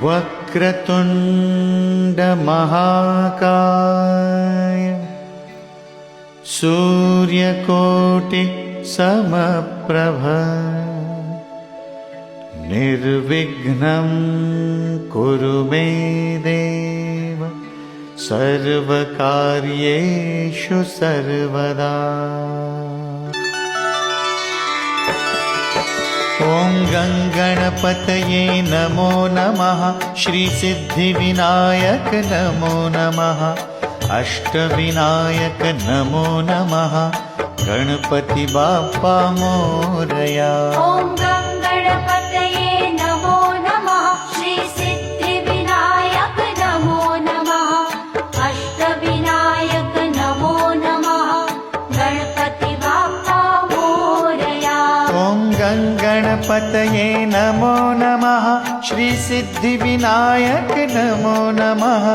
वक्रतुण्ड महाकाय सूर्यकोटि समप्रभ निर्विघ्नं कुरु मे देव सर्वकार्येषु सर्वदा। ॐ गणपतये नमो नमः। श्रीसिद्धिविनायक नमो नमः। अष्टविनायक नमो नमः। गणपति बाप्पा मोरया। ॐ गणपतये नमो नमः। श्रीसिद्धिविनायक नमो नमः। अष्टविनायक नमो नमः। गणपति बाप्पा मोरया। ॐ गणपतये नमो नमः। श्रीसिद्धिविनायक नमो नमः।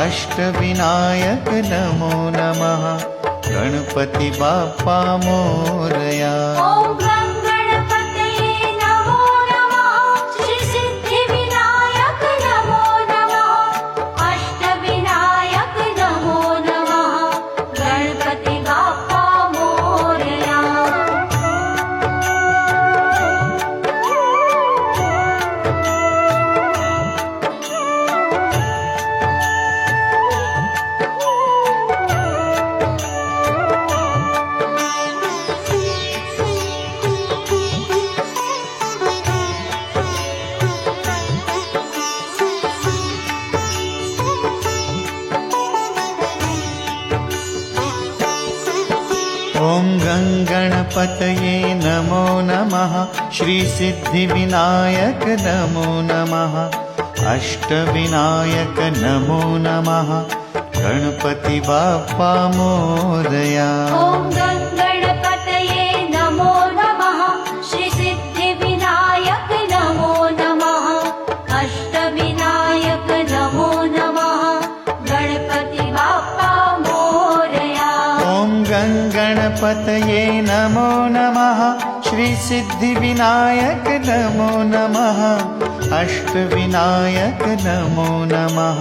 अष्टविनायक नमो नमः। गणपति बाप्पा मोरया। ॐ गणपतये नमो नमः। श्रीसिद्धिविनायक नमो नमः। अष्टविनायक नमो नमः। गणपति बाप्पा मोरया। ॐ गणपतये नमो नमः। श्रीसिद्धिविनायक नमो नमः। अष्टविनायक नमो नमः। गणपति बाप्पा मोरया। ॐ गणपतये नमो नमः। श्रीसिद्धिविनायक नमो नमः। अष्टविनायक नमो नमः। गणपति बाप्पा मोरया। ॐ गणपतये नमो नमः। श्रीसिद्धिविनायक नमो नमः। अष्टविनायक नमो नमः।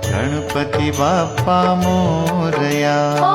गणपति बाप्पा मोरया। ॐ